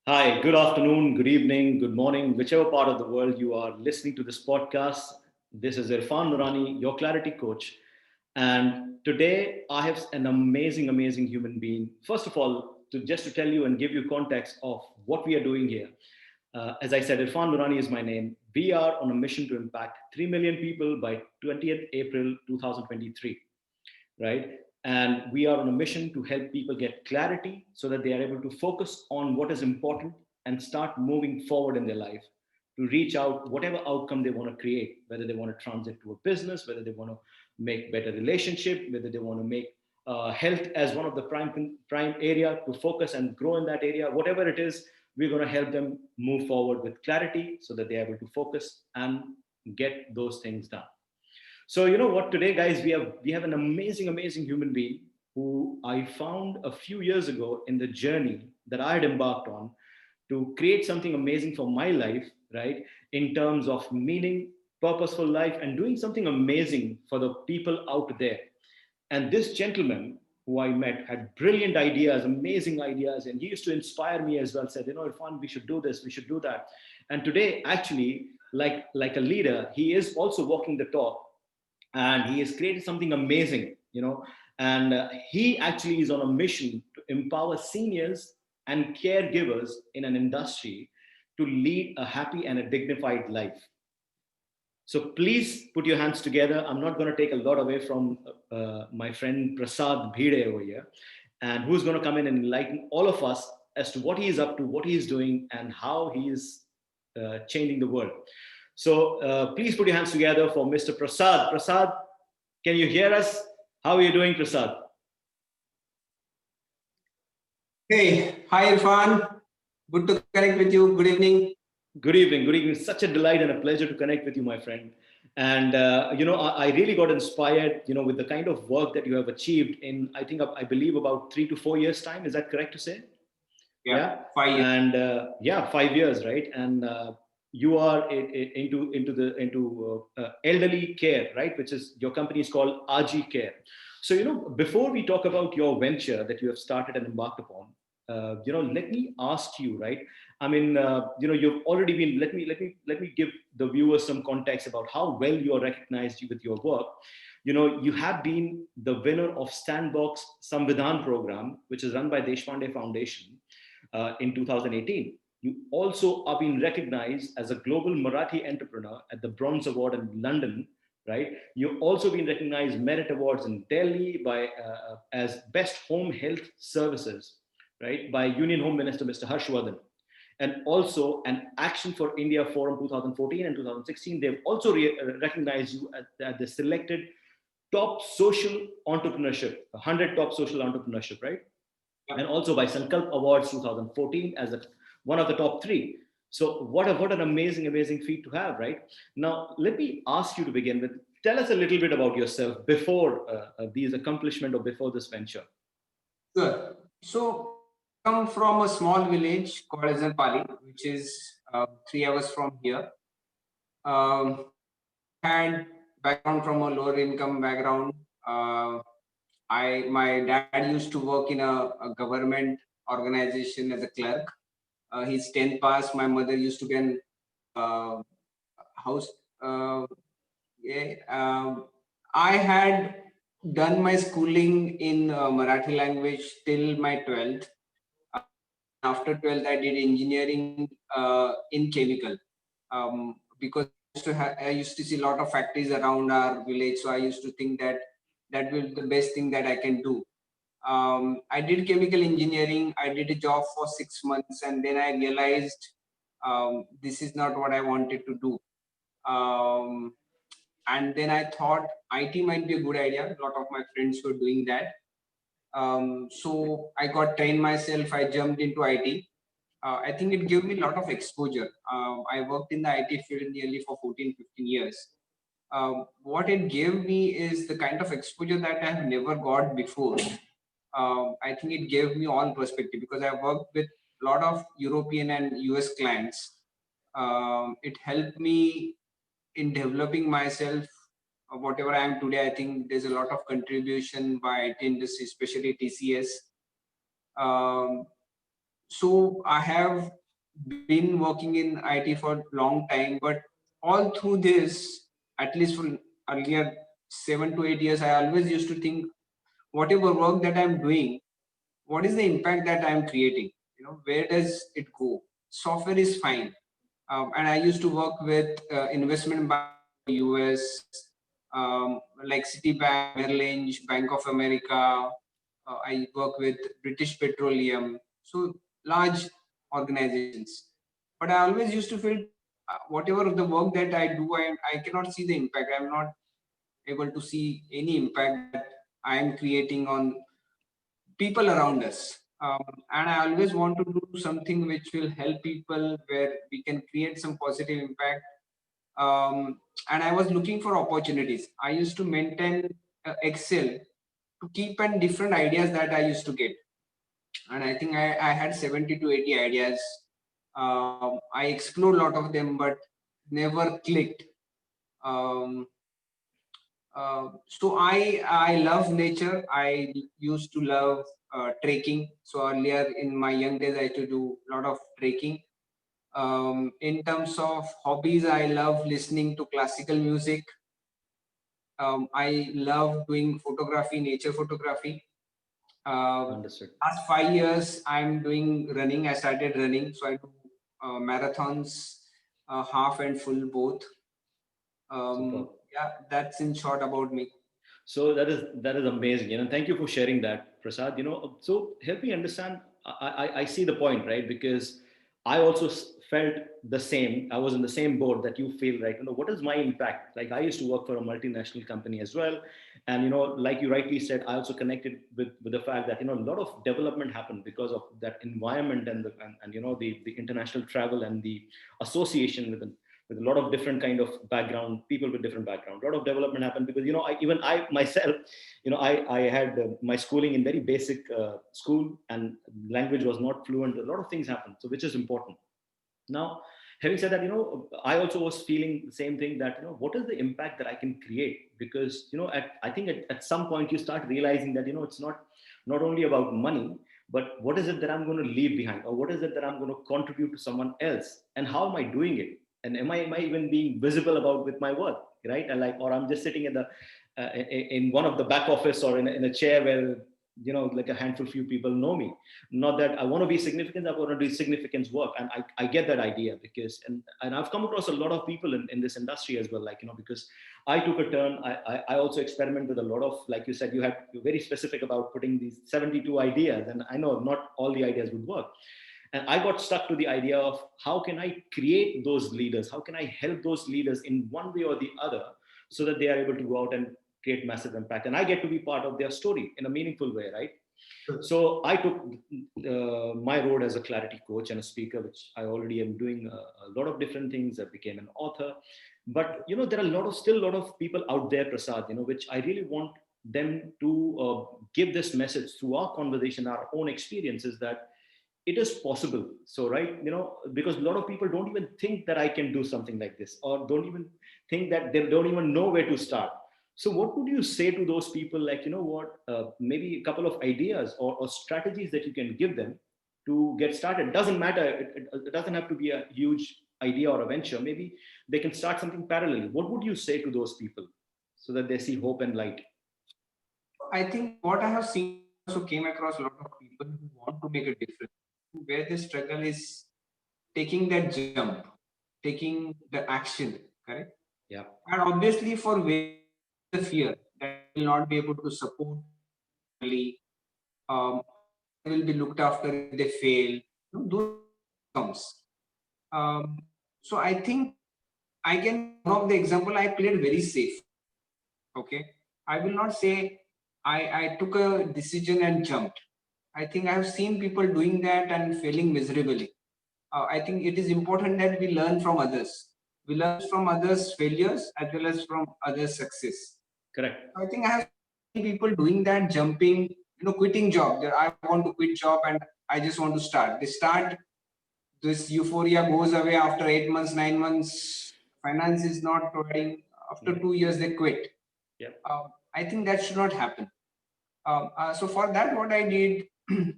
Hi, good afternoon, good evening, good morning, whichever part of the world you are listening to this podcast. This is Irfan Nurani, your clarity coach. And today I have an amazing human being. First of all, to tell you and give you context of what we are doing here. As I said, Irfan Nurani is my name. We are on a mission to impact 3 million people by 20th April 2023, right? And we are on a mission to help people get clarity so that they are able to focus on what is important and start moving forward in their life to reach out whatever outcome they want to create, whether they want to transit to a business, whether they want to make better relationship, whether they want to make health as one of the prime area to focus and grow in that area, whatever it is, we're going to help them move forward with clarity so that they're able to focus and get those things done. So you know what? Today, guys, we have an amazing human being who I found a few years ago in the journey that I had embarked on to create something amazing for my life, right? In terms of meaning, purposeful life, and doing something amazing for the people out there. And this gentleman who I met had brilliant ideas, amazing ideas, and he used to inspire me as well. Said, you know, Irfan, we should do this, we should do that. And today, actually, like a leader, he is also walking the talk and he has created something amazing, and he actually is on a mission to empower seniors and caregivers in an industry to lead a happy and a dignified life. So please put your hands together. I'm not going to take a lot away from my friend Prasad Bhide over here, and who's going to come in and enlighten all of us as to what he is up to, what he is doing, and how he is changing the world. So please put your hands together for Mr. Prasad. Prasad, can you hear us? How are you doing, Prasad? Hey, hi Irfan. Good to connect with you. Good evening. Good evening. Good evening. Such a delight and a pleasure to connect with you, my friend. And I really got inspired, with the kind of work that you have achieved in, I believe about 3 to 4 years time. Is that correct to say? Yeah, Yeah. 5 years. And yeah, 5 years, right? And you are into elderly care, right? Which is your company is called RG Care. So before we talk about your venture that you have started and embarked upon, let me ask you, right? I mean, you've already been. Let me give the viewers some context about how well you are recognized with your work. You have been the winner of Sandbox Samvidhan program, which is run by Deshpande Foundation in 2018. You also are being recognized as a global Marathi entrepreneur at the Bronze Award in London, right? You've also been recognized Merit Awards in Delhi by as Best Home Health Services, right, by Union Home Minister Mr. Harshvardhan, and also an Action for India Forum 2014 and 2016. They've also recognized you at the selected top social entrepreneurship, 100 top social entrepreneurship, right? And also by Sankalp Awards 2014 as one of the top three. So what an amazing feat to have, right? Now, let me ask you to begin with. Tell us a little bit about yourself before these accomplishments or before this venture. Sure. So I come from a small village called Azanpali, which is 3 hours from here. I had background from a lower income background. My dad used to work in a government organization as a clerk. His 10th pass. My mother used to be an house. Yeah, I had done my schooling in Marathi language till my 12th. Then after 12th, I did engineering in chemical. Because I used to see a lot of factories around our village, so I used to think that that will be the best thing that I can do. I did chemical engineering. I did a job for 6 months, and then I realized this is not what I wanted to do. Um, and then I thought IT might be a good idea. A lot of my friends were doing that. So I got trained myself. I jumped into IT. I think it gave me a lot of exposure. I worked in the IT field nearly for 14, 15 years. What it gave me is the kind of exposure that I have never got before. I think it gave me all perspective because I worked with a lot of European and US clients. It helped me in developing myself, whatever I am today. I think there's a lot of contribution by IT industry, especially TCS. Um, So I have been working in IT for a long time, but all through this, at least for earlier 7 to 8 years, I always used to think whatever work that I'm doing, what is the impact that I'm creating? Where does it go? Software is fine. And I used to work with investment bank US, like Citibank, Merrill Lynch, Bank of America. I work with British Petroleum, so large organizations. But I always used to feel whatever the work that I do, I cannot see the impact. I'm not able to see any impact that I am creating on people around us. And I always want to do something which will help people, where we can create some positive impact. And I was looking for opportunities. I used to maintain Excel to keep and different ideas that I used to get. And I think I had 70 to 80 ideas. I explored a lot of them, but never clicked. Um, so I love nature. I used to love trekking. So earlier in my young days, I used to do a lot of trekking. In terms of hobbies, I love listening to classical music. I love doing photography, nature photography. Understood. Last 5 years, I'm doing running. I started running, so I do marathons, half and full both. Superb. Yeah, that's in short about me. So that is amazing. Thank you for sharing that, Prasad. So help me understand. I see the point, right? Because I also felt the same. I was in the same boat that you feel, right? What is my impact? Like I used to work for a multinational company as well, and like you rightly said, I also connected with the fact that a lot of development happened because of that environment and the international travel and the association with a lot of different kind of background, people with different background. A lot of development happened because even I myself, I had my schooling in very basic school, and language was not fluent. A lot of things happened, so which is important. Now, having said that, I also was feeling the same thing, that what is the impact that I can create? Because I think at some point you start realizing that it's not only about money, but what is it that I'm going to leave behind, or what is it that I'm going to contribute to someone else, and how am I doing it, and am I even being visible about with my work, right? And like, or I'm just sitting in the in one of the back office, or in a chair where like a handful few people know me. Not that I want to be significant, I want to do significance work. And I get that idea, because and I've come across a lot of people in this industry as well, like because I took a turn. I also experiment with a lot of, like you said, you're very specific about putting these 72 ideas, and I know not all the ideas would work. And I got stuck to the idea of how can I create those leaders, how can I help those leaders in one way or the other, so that they are able to go out and create massive impact, and I get to be part of their story in a meaningful way, right? So I took my road as a clarity coach and a speaker, which I already am doing a lot of different things. I became an author, but there are still a lot of people out there, Prasad, which I really want them to give this message through our conversation, our own experiences, that it is possible. So, right, because a lot of people don't even think that I can do something like this, or don't even think that they don't even know where to start. So what would you say to those people, like, maybe a couple of ideas or strategies that you can give them to get started? Doesn't matter, it doesn't have to be a huge idea or a venture. Maybe they can start something parallel. What would you say to those people so that they see hope and light? I think what I have seen, also came across a lot of people who want to make a difference, where the struggle is taking that jump, taking the action, correct? Yeah. And obviously, for the fear that will not be able to support family, will be looked after if they fail. Those comes. Um, so I think I can one of the example I played very safe. Okay, I will not say I took a decision and jumped. I think I have seen people doing that and failing miserably. I think it is important that we learn from others. We learn from others' failures as well as from others' success. Correct. I think I have seen people doing that, jumping, quitting job. That I want to quit job and I just want to start. They start, this euphoria goes away after 8 months, 9 months. Finance is not providing. After 2 years, they quit. Yeah. I think that should not happen. So for that, what I did,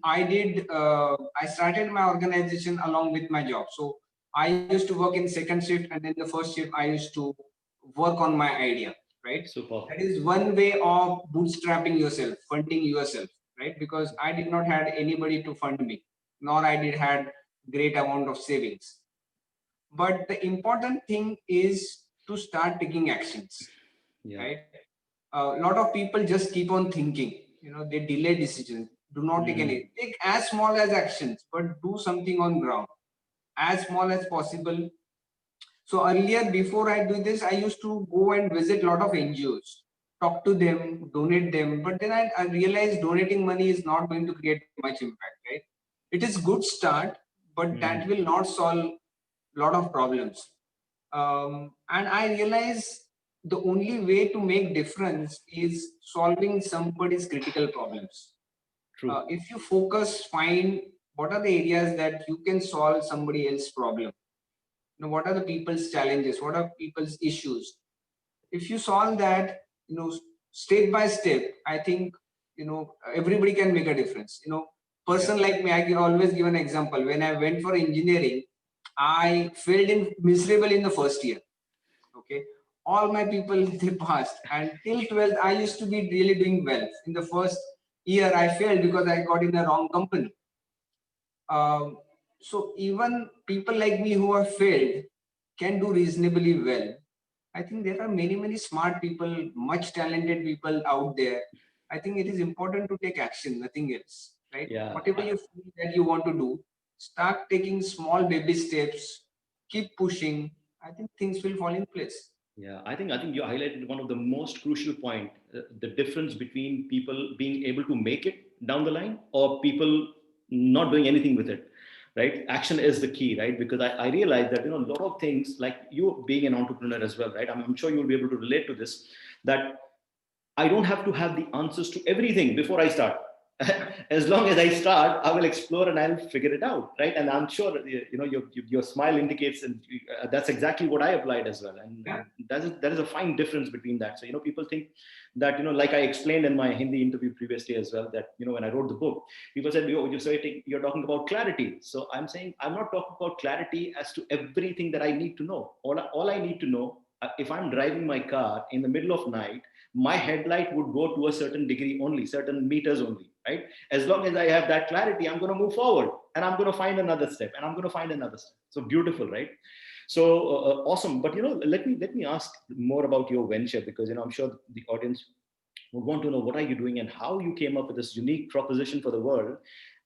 I started my organization along with my job. So I used to work in second shift, and then the first shift I used to work on my idea, right? Super. That is one way of bootstrapping yourself, funding yourself, right? Because I did not had anybody to fund me, nor I did had great amount of savings. But the important thing is to start taking actions, Yeah. right? A lot of people just keep on thinking, they delay decisions, do not take Mm. any, take as small as actions, but do something on ground as small as possible. So earlier, before I do this, I used to go and visit a lot of NGOs, talk to them, donate them. But then I realized donating money is not going to create much impact, right? It is good start, but that Mm. will not solve a lot of problems. And I realized the only way to make difference is solving somebody's critical problems. True. If you focus, find what are the areas that you can solve somebody else's problem. What are the people's challenges? What are people's issues? If you solve that, step by step, I think everybody can make a difference. Yeah. Person like me, I can always give an example. When I went for engineering, I failed in miserable in the first year. Okay, all my people they passed, and till 12th I used to be really doing well. In the first year I failed because I got in the wrong company. So even people like me who have failed can do reasonably well. I think there are many smart people, much talented people out there. I think it is important to take action, nothing else, right? Yeah. Whatever you feel that you want to do, start taking small baby steps, keep pushing. I think things will fall in place. Yeah, I think you highlighted one of the most crucial point, the difference between people being able to make it down the line or people not doing anything with it, right? Action is the key, right? Because I realize that a lot of things, like you being an entrepreneur as well, right? I'm sure you'll be able to relate to this. That I don't have to have the answers to everything before I start. As long as I start, I will explore and I'll figure it out, right? And I'm sure your smile indicates, and that's exactly what I applied as well. And that is a fine difference between that. So people think that like I explained in my Hindi interview previously as well, that when I wrote the book, people said you're talking about clarity. So I'm saying I'm not talking about clarity as to everything that I need to know. All I need to know, if I'm driving my car in the middle of night, my headlight would go to a certain degree only, certain meters only, right? As long as I have that clarity, I'm going to move forward and I'm going to find another step and I'm going to find another step. So beautiful, right? So awesome. But let me ask more about your venture, because I'm sure the audience would want to know what are you doing and how you came up with this unique proposition for the world.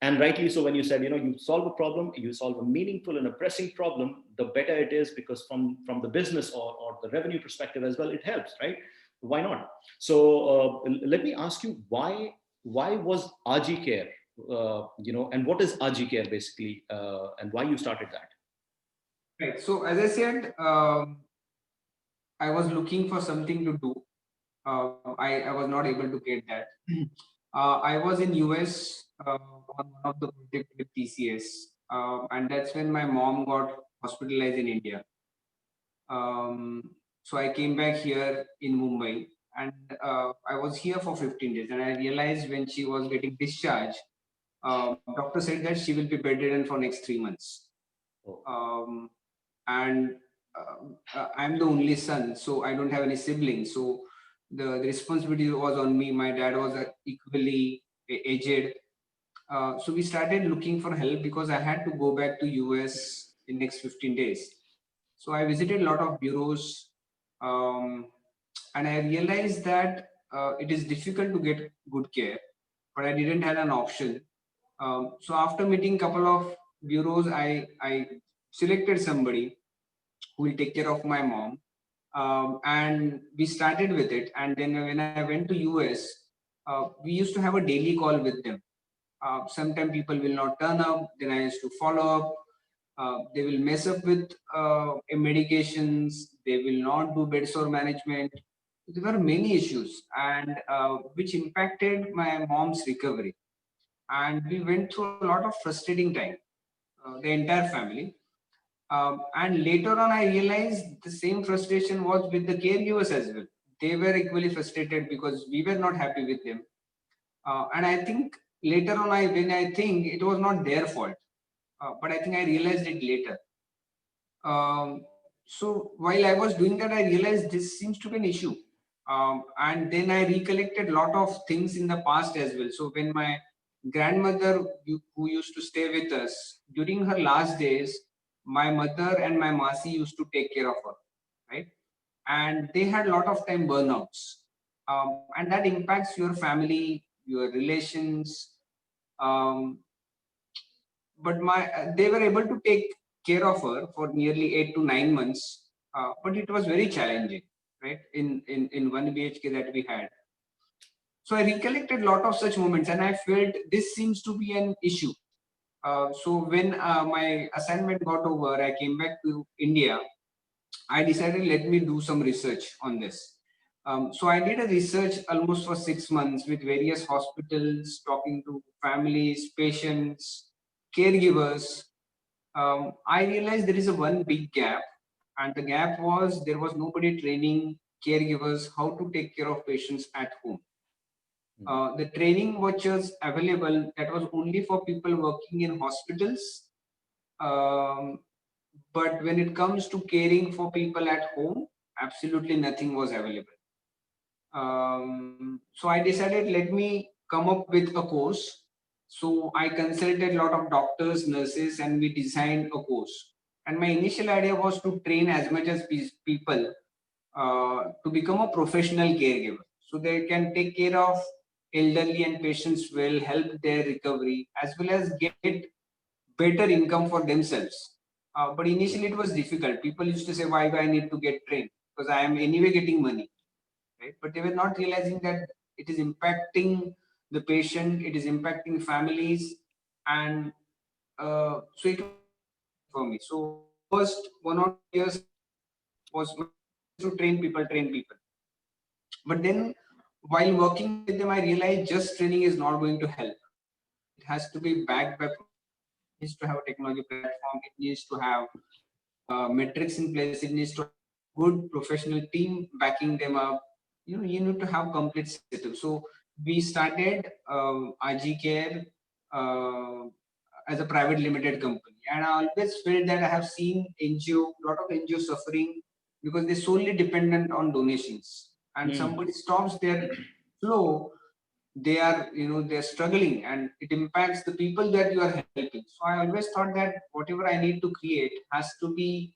And rightly so, when you said you solve a problem, you solve a meaningful and a pressing problem, the better it is, because from the business or the revenue perspective as well, it helps, right? Why not? So let me ask you, why was RG Care, and what is RG Care basically, and why you started that? Right. So as I said, I was looking for something to do. I was not able to get that. I was in US on one of the project with TCS, and that's when my mom got hospitalized in India. So I came back here in Mumbai, and I was here for 15 days. And I realized when she was getting discharged, doctor said that she will be bedridden for next 3 months. Oh. And I'm the only son, so I don't have any siblings. So the responsibility was on me. My dad was equally aged. So we started looking for help because I had to go back to US in next 15 days. So I visited a lot of bureaus, um, and I realized that it is difficult to get good care, but I didn't have an option. So after meeting couple of bureaus, I selected somebody who will take care of my mom, and we started with it. And then when I went to US, we used to have a daily call with them. Sometimes people will not turn up, then I used to follow up. They will mess up with medications, they will not do bed sore management. There were many issues, and which impacted my mom's recovery. And we went through a lot of frustrating time, the entire family. And later on, I realized the same frustration was with the caregivers as well. They were equally frustrated because we were not happy with them. And I think later on, when I think it was not their fault, but I think I realized it later. So while I was doing that, I realized this seems to be an issue. And then I recollected a lot of things in the past as well. So when my grandmother, who used to stay with us during her last days, my mother and my masi used to take care of her, right? And they had a lot of time burnouts, and that impacts your family, your relations. Um, but they were able to take care of her for nearly 8 to 9 months, but it was very challenging, right? In one BHK that we had. So I recollected a lot of such moments, and I felt this seems to be an issue. So when my assignment got over, I came back to India. I decided, let me do some research on this. So I did a research almost for 6 months with various hospitals, talking to families, patients, caregivers. I realized there is a one big gap, and the gap was there was nobody training caregivers how to take care of patients at home. The training which was available, that was only for people working in hospitals. Um, but when it comes to caring for people at home, absolutely nothing was available. So I decided, let me come up with a course. So I consulted a lot of doctors, nurses, and we designed a course. And my initial idea was to train as much as people to become a professional caregiver, so they can take care of elderly and patients well, help their recovery, as well as get better income for themselves. But initially it was difficult. People used to say, why do I need to get trained? Because I am anyway getting money, right? But they were not realizing that it is impacting the patient, it is impacting families, and so it was for me. So first 1 or 2 years was to train people. But then while working with them, I realized just training is not going to help. It has to be backed by, it needs to have a technology platform, it needs to have metrics in place, it needs to have good professional team backing them up. You need to have complete setup. So we started RG Care as a private limited company, and I always felt that I have seen NGO, lot of NGO suffering because they're solely dependent on donations, and somebody stops their flow, they are, they're struggling, and it impacts the people that you are helping. So I always thought that whatever I need to create has to be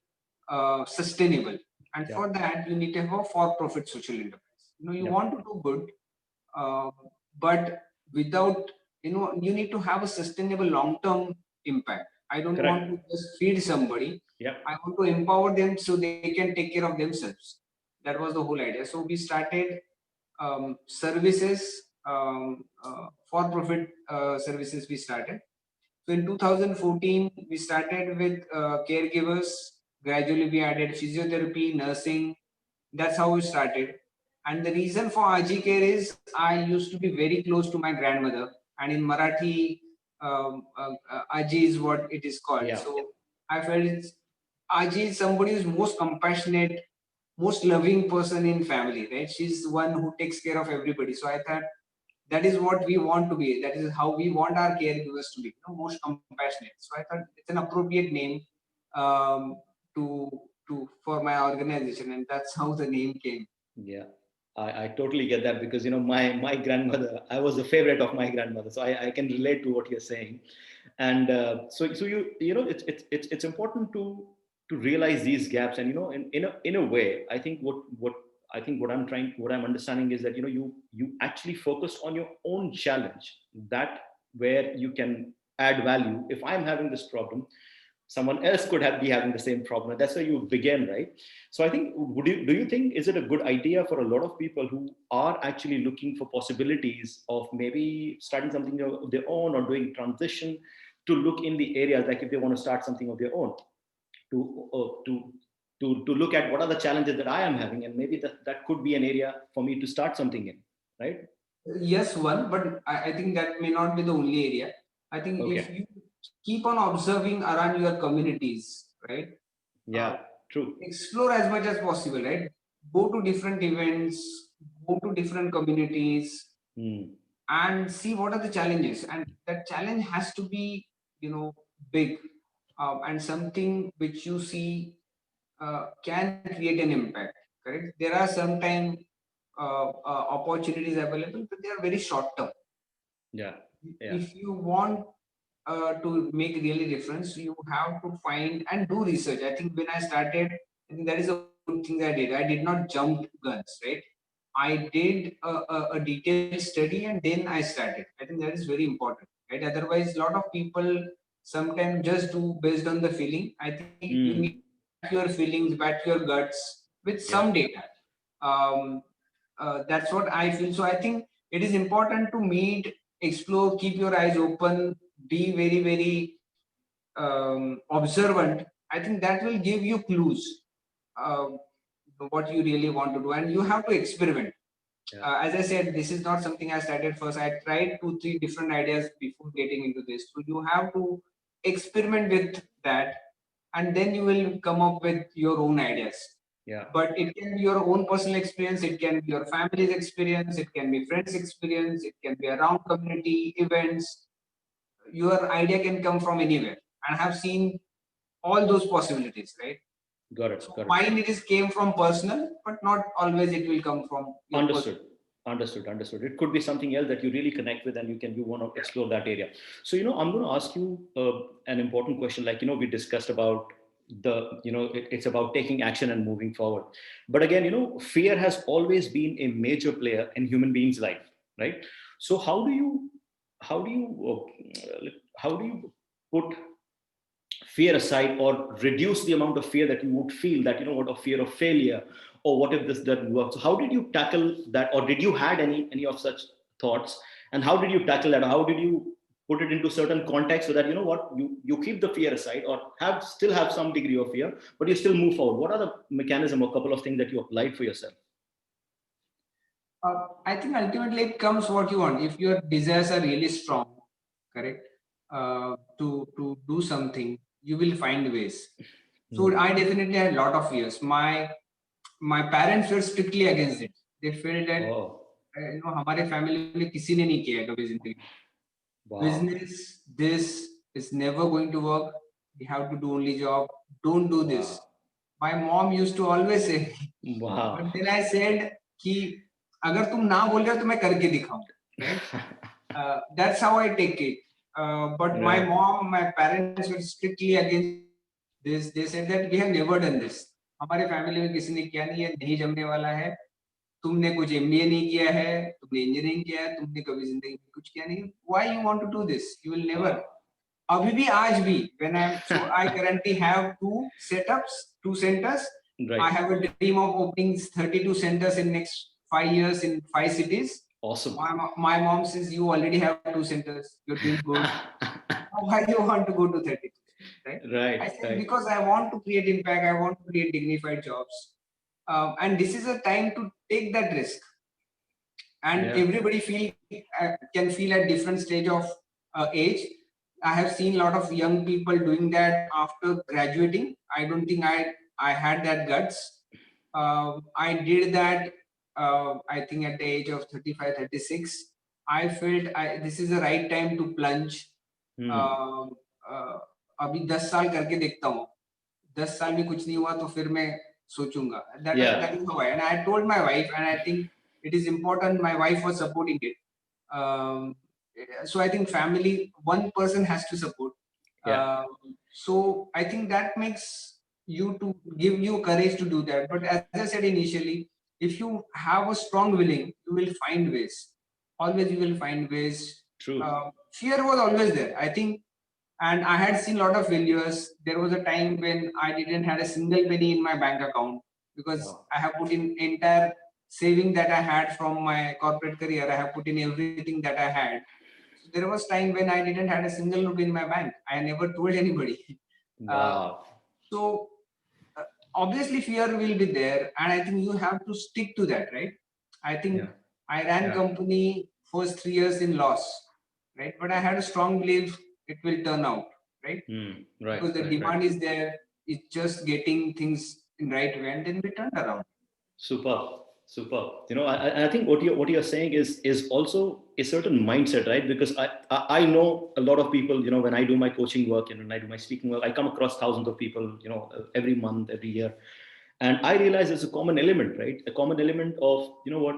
sustainable, and Yeah. for that you need to have a for-profit social enterprise. You Yeah. want to do good, uh, but without, you need to have a sustainable long-term impact. I don't want Correct. to just feed somebody. Yeah. I want to empower them so they can take care of themselves. That was the whole idea. So we started services, for-profit services we started. So in 2014, we started with caregivers. Gradually, we added physiotherapy, nursing. That's how we started. And the reason for RG Care is I used to be very close to my grandmother, and in Marathi, Aji is what it is called. Yeah. So I felt Aji is somebody who's most compassionate, most loving person in family, right? She's the one who takes care of everybody. So I thought that is what we want to be. That is how we want our caregivers to be, most compassionate. So I thought it's an appropriate name um, to for my organization, and that's how the name came. Yeah, I totally get that because my grandmother, I was the favorite of my grandmother, so I can relate to what you're saying, and so it's important to realize these gaps, and in a way, I think what I'm understanding is that you actually focus on your own challenge, that where you can add value. If I'm having this problem, someone else could be having the same problem. That's where you begin, right? So I think, do you think, is it a good idea for a lot of people who are actually looking for possibilities of maybe starting something of their own or doing transition, to look in the areas, like if they want to start something of their own, to look at what are the challenges that I am having, and maybe that could be an area for me to start something in, right? Yes, one, but I think that may not be the only area. I think if Okay. you keep on observing around your communities, right? Uh, Yeah. True. Explore as much as possible, right? Go to different events, go to different communities, Hmm. and see what are the challenges. And that challenge has to be, big, and something which you see can create an impact. Correct. There are sometimes opportunities available, but they are very short term. Yeah. Yeah. If you want to make really difference, you have to find and do research. I think when I started, I think that is a good thing I did. I did not jump guns, right? I did a detailed study and then I started. I think that is very important, right? Otherwise, a lot of people sometimes just do based on the feeling. I think you need Mm. to back your feelings, back your guts with Yeah. some data. Um, that's what I feel. So I think it is important to meet, explore, keep your eyes open, be very, very observant. I think that will give you clues, uh, what you really want to do, and you have to experiment. Yeah. As I said, this is not something I started first. I tried 2, 3 different ideas before getting into this. So you have to experiment with that, and then you will come up with your own ideas. Yeah. But it can be your own personal experience, it can be your family's experience, it can be friends' experience, it can be around community events. Your idea can come from anywhere. And I have seen all those possibilities, right? Got it. So Got it. mine it is came from personal, but not always it will come from your personal. Understood. Understood. It could be something else that you really connect with, and you want to explore that area. So, I'm going to ask you an important question. Like, we discussed about it's about taking action and moving forward. But again, fear has always been a major player in human beings' life, right? So, how do you, how do you put fear aside or reduce the amount of fear that you would feel, that what, a fear of failure, or what if this doesn't work? So how did you tackle that, or did you had any of such thoughts, and how did you tackle that, or how did you put it into certain context so that what, you keep the fear aside, or still have some degree of fear, but you still move forward? What are the mechanism or couple of things that you applied for yourself? I think ultimately it comes what you want. If your desires are really strong, correct, to do something, you will find ways. So I definitely had a lot of fears. My parents were strictly against it. They felt that Oh, हमारे family में किसी ने नहीं किया है कभी जिंदगी में. wow. Business, this is never going to work. We have to do only job. Don't do Wow. this. My mom used to always say, Wow. but then I said कि अगर तुम ना बोल रहे हो तो मैं करके दिखाऊं, right? That's how I take it. But my Right. mom, my parents were strictly against this. They said that we have never done this. हमारे फैमिली में किसी ने किया नहीं है, नहीं जमने वाला है. तुमने कुछ एमबीए नहीं किया है, तुमने इंजीनियरिंग किया है, तुमने कभी जिंदगी में कुछ किया नहीं. Why you want to do this? You will never. Wow. अभी भी आज भी when I currently have 2 setups, 2 centers. I Right. have a dream of opening 32 centers in next 5 years in 5 cities. Awesome. My mom says you already have 2 centers. You're doing good. Why do you want to go to 32? Right? I Right. said Right. because I want to create impact. I want to create dignified jobs, and this is a time to take that risk. And Yeah. everybody can feel at different stage of age. I have seen a lot of young people doing that after graduating. I don't think I had that guts. I did that. I think at the age of 35, 36, I felt this is the right time to plunge. Hmm. uh, uh, अभी 10 साल करके देखता हूँ. 10 साल में कुछ नहीं हुआ तो फिर मैं सोचूंगा. That Yeah. is how and I told my wife, and I think it is important. My wife was supporting it. Um, so I think family, one person has to support. Yeah. So I think that makes you to give you courage to do that. But as I said initially, if you have a strong willing, you will find ways. Always you will find ways. True. Fear was always there, I think, and I had seen a lot of failures. There was a time when I didn't had a single penny in my bank account because Wow. I have put in entire saving that I had from my corporate career. I have put in everything that I had. So there was time when I didn't had a single rupee in my bank. I never told anybody. Uh, Wow. so uh, obviously fear will be there, and I think you have to stick to that, right? I Yeah. think I ran Yeah. company first 3 years in loss, right? But I had a strong belief it will turn out, right? Hmm. Right. Because the Right. Right. demand is there. It's just getting things in right way, and then we turned around. Super. Super. I think what you're saying is also a certain mindset, right? Because I know a lot of people. When I do my coaching work and when I do my speaking work, I come across thousands of people. Every month, every year, and I realize it's a common element, right? A common element of what,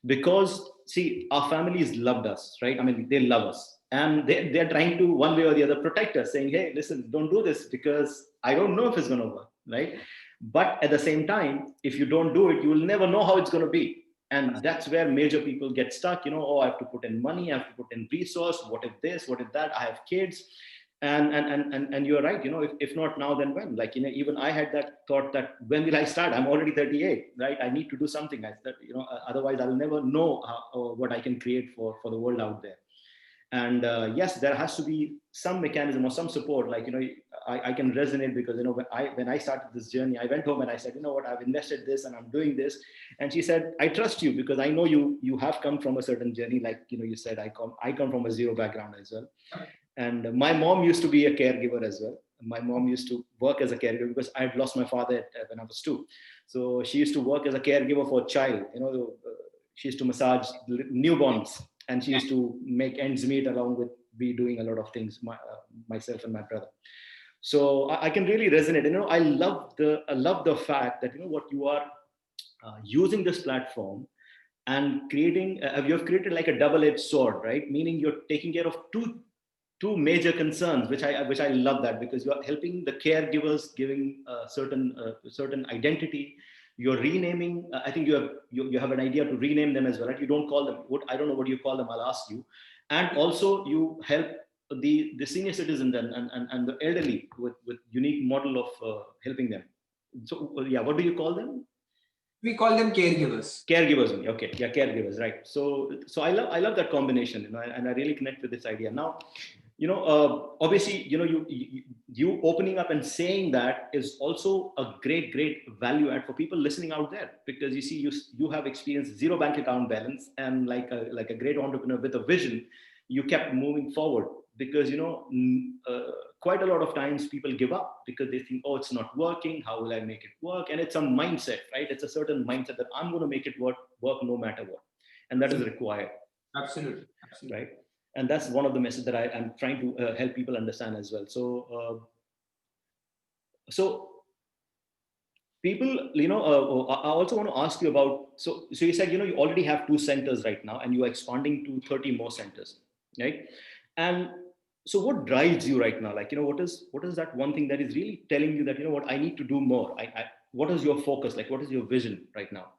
because see, our families loved us, right? I mean, they love us, and they're trying to one way or the other protect us, saying, hey, listen, don't do this because I don't know if it's going to work, right? But at the same time, if you don't do it, you will never know how it's going to be. And that's where major people get stuck. Oh, I have to put in money, I have to put in resource. What if this? What if that? I have kids. And you're right. If not now, then when? Like, even I had that thought that when will I start? I'm already 38, right? I need to do something. Otherwise I'll never know what I can create for the world out there. And yes, there has to be some mechanism or some support. Like, I can resonate because when I started this journey, I went home and I said, you know what, I've invested this and I'm doing this. And she said, I trust you because I know you have come from a certain journey. Like, you said, I come from a zero background as well. And my mom used to be a caregiver as well. My mom used to work as a caregiver because I had lost my father when I was 2. So she used to work as a caregiver for a child. She used to massage newborns, and she used to make ends meet along with me doing a lot of things, myself and my brother. So I can really resonate. I love the fact that what you are using this platform and creating. You have created like a double-edged sword, right? Meaning you're taking care of two major concerns, which I love that, because you are helping the caregivers, giving certain identity. You're renaming. I think you have an idea to rename them as well, right? You don't call them what, I don't know what you call them. I'll ask you. And also you help the senior citizens and the elderly with unique model of helping them. So yeah, what do you call them? We call them caregivers. Caregivers only. Okay, yeah, caregivers, right? So I love that combination, and I really connect with this idea. Now, obviously, you opening up and saying that is also a great value add for people listening out there, because you see, you have experienced zero bank account balance, and like a great entrepreneur with a vision, you kept moving forward. Because quite a lot of times people give up because they think, oh, it's not working, how will I make it work? And it's a mindset, right? It's a certain mindset that I'm going to make it work no matter what, and that is required. Absolutely. Right? And that's one of the messages that I'm trying to help people understand as well. So people, I also want to ask you about, so you said, you already have 2 centers right now and you are expanding to 30 more centers, right? And so what drives you right now? Like, what is that one thing that is really telling you that, what, I need to do more? What is your focus? Like, what is your vision right now?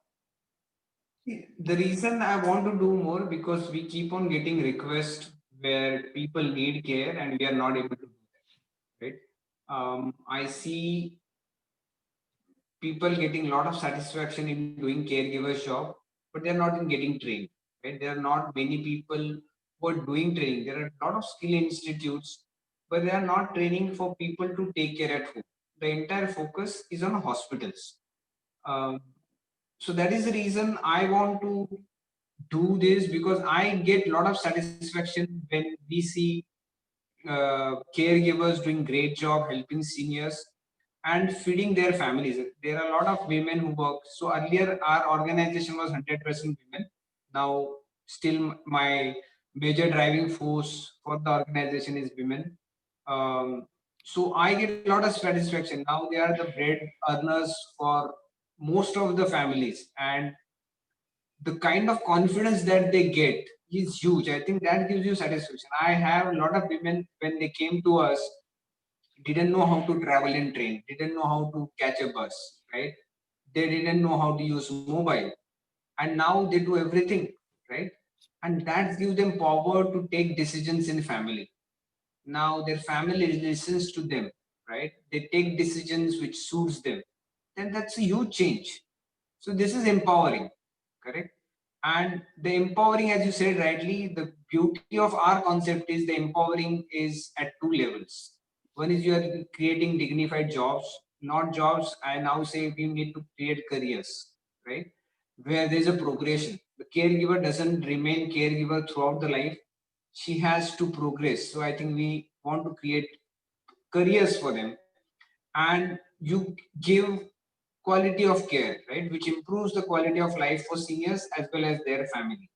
The reason I want to do more, because we keep on getting requests where people need care and we are not able to do that. Right? I see people getting a lot of satisfaction in doing caregiver job, but they're not in getting trained. Right? There are not many people who are doing training. There are a lot of skill institutes, but they are not training for people to take care at home. The entire focus is on hospitals. Um, so that is the reason I want to do this, because I get a lot of satisfaction when we see caregivers doing great job helping seniors and feeding their families. There are a lot of women who work. So earlier our organization was 100% women. Now still my major driving force for the organization is women. So I get a lot of satisfaction. Now they are the bread earners for most of the families, and the kind of confidence that they get is huge. I think that gives you satisfaction. I have a lot of women, when they came to us, didn't know how to travel in train, didn't know how to catch a bus, right? They didn't know how to use mobile, and now they do everything, right? And that gives them power to take decisions in family. Now their family listens to them, right? They take decisions which suits them. Then that's a huge change. So this is empowering, correct? And the empowering, as you said rightly, the beauty of our concept is the empowering is at 2 levels. One is you are creating dignified jobs, not jobs. I now say we need to create careers, right? Where there's a progression. The caregiver doesn't remain caregiver throughout the life. She has to progress. So I think we want to create careers for them, and you give quality of care, right? Which improves the quality of life for seniors as well as their family.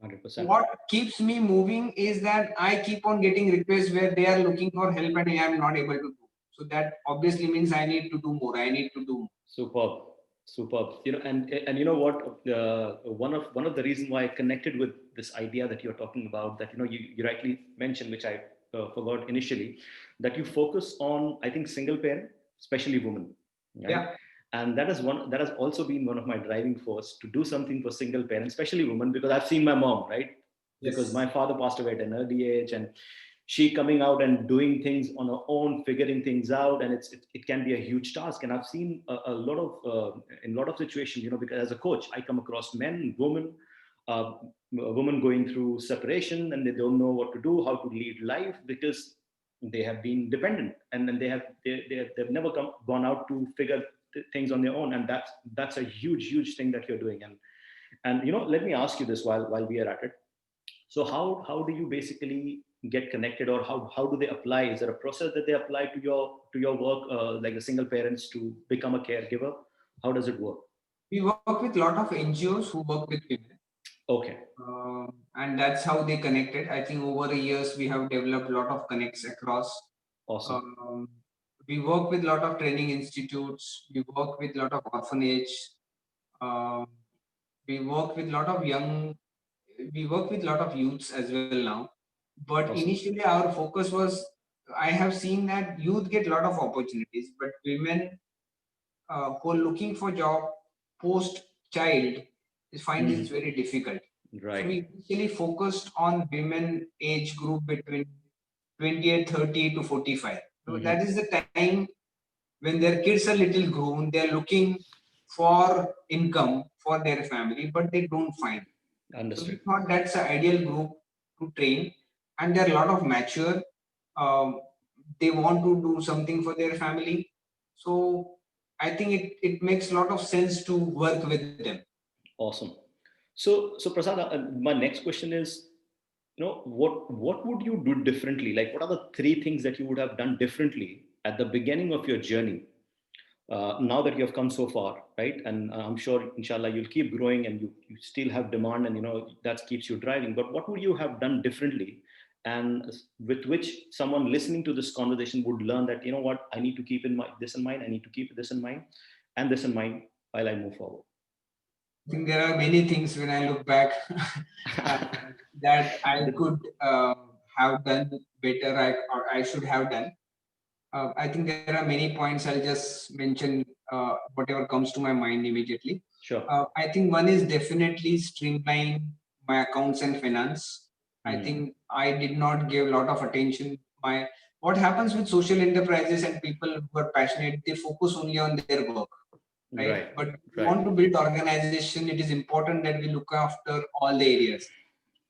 100%. What keeps me moving is that I keep on getting requests where they are looking for help and I am not able to do. So that obviously means I need to do more. I need to do more. Superb, superb. And you know what? One of the reasons why I connected with this idea that you're talking about, that you rightly mentioned, which I forgot initially, that you focus on, I think, single parent, especially women, right? Yeah. And that has also been one of my driving force to do something for single parents, especially women, because I've seen my mom, right? Because Yes. my father passed away at an early age, and she coming out and doing things on her own, figuring things out, and it can be a huge task. And I've seen a lot of in a lot of situations, because as a coach, I come across men, women, uh, women going through separation, and they don't know what to do, how to lead life, because they have been dependent, and then they've never gone out to figure things on their own. And that's a huge thing that you're doing. And let me ask you this while we are at it. So how do you basically get connected, or how do they apply? Is there a process that they apply to your work, like the single parents, to become a caregiver? How does it work? We work with a lot of NGOs who work with women. Okay. And that's how they connected. I think over the years we have developed a lot of connects across. Awesome. We work with a lot of training institutes. We work with a lot of orphanage. Um, we work with a lot of young. We work with a lot of youths as well now. But Awesome. initially our focus was. I have seen that youth get a lot of opportunities, but women who are looking for job post child is find this very difficult. So Right. we initially focused on women age group between 28, 30 to 45. So that is the time when their kids are little grown, they're looking for income for their family, but they don't find. So we Understood. thought that's the ideal group to train. And there are a lot of mature, um, they want to do something for their family. So I think it makes a lot of sense to work with them. Awesome. So Prasad, my next question is, what would you do differently? Like, what are the three things that you would have done differently at the beginning of your journey, now that you have come so far, right? And I'm sure, inshallah, you'll keep growing, and you still have demand, and that keeps you driving. But what would you have done differently, and with which someone listening to this conversation would learn that, what, I need to keep this in mind, I need to keep this in mind, and this in mind while I move forward. I think there are many things when I look back uh, that I could have done better, or I should have done. I think there are many points. I'll just mention whatever comes to my mind immediately. Sure. I think one is definitely streamline my accounts and finance. I think I did not give a lot of attention. What happens with social enterprises and people who are passionate, they focus only on their work, right? But if you want to build organization, it is important that we look after all the areas,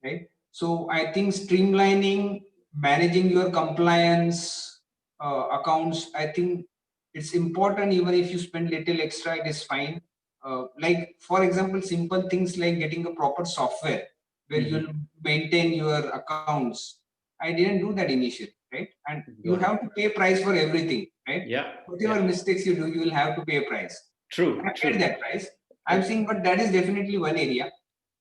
right? So I think streamlining, managing your compliance accounts, I think it's important. Even if you spend little extra, it is fine. Like for example, simple things like getting a proper software where you'll maintain your accounts. I didn't do that initially, right? And you have to pay price for everything, right? Yeah. Whatever mistakes you do, you will have to pay a price. True. I paid that price. I'm saying, but that is definitely one area.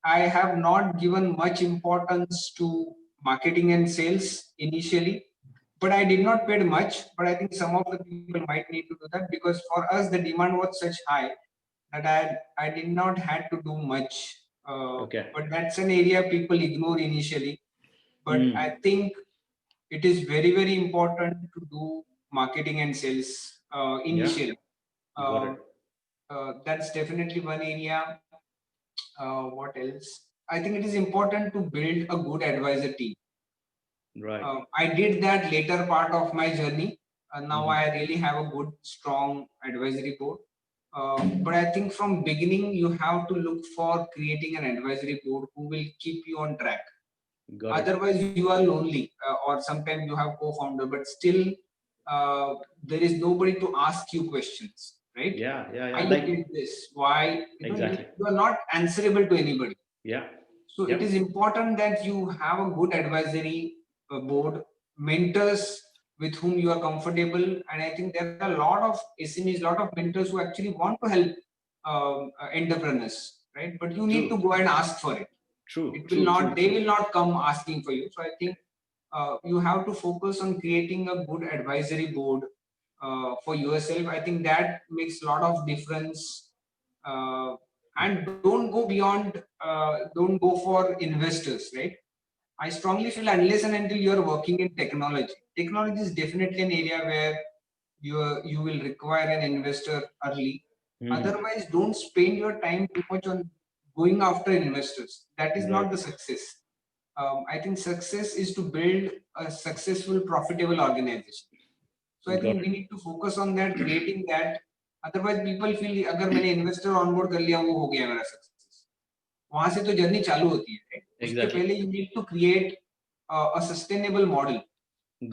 I have not given much importance to marketing and sales initially, but I did not pay much. But I think some of the people might need to do that, because for us the demand was such high that I did not had to do much. But that's an area people ignore initially. But I think it is very important to do marketing and sales initially. That's definitely one area. What else? I think it is important to build a good advisor team. Right. I did that later part of my journey. Now I really have a good, strong advisory board. But I think from beginning, you have to look for creating an advisory board who will keep you on track. Otherwise, you are lonely, or sometimes you have co-founder, but still there is nobody to ask you questions, right? Yeah. Why you did this? Why? Exactly. You are not answerable to anybody. Yeah. So it is important that you have a good advisory board, mentors with whom you are comfortable. And I think there are a lot of SMEs, lot of mentors who actually want to help entrepreneurs, right? But you need to True, go and ask for it. true, It will true, not, true, they true. will not come asking for you. So I think you have to focus on creating a good advisory board for yourself. I think that makes a lot of difference. And don't go beyond, don't go for investors, right? I strongly feel unless and until you are working in technology is definitely an area where you will require an investor early. Mhm. Otherwise, don't spend your time too much on going after investors. That is Right. not the success. I think success is to build a successful, profitable organization. So I Got think we need to focus on that, creating that. Otherwise, people feel अगर मैंने investor onboard कर लिया वो हो गया मेरा success. वहां से तो जर्नी चालू होती है, right? उसके exactly. पहले you need to create a sustainable model.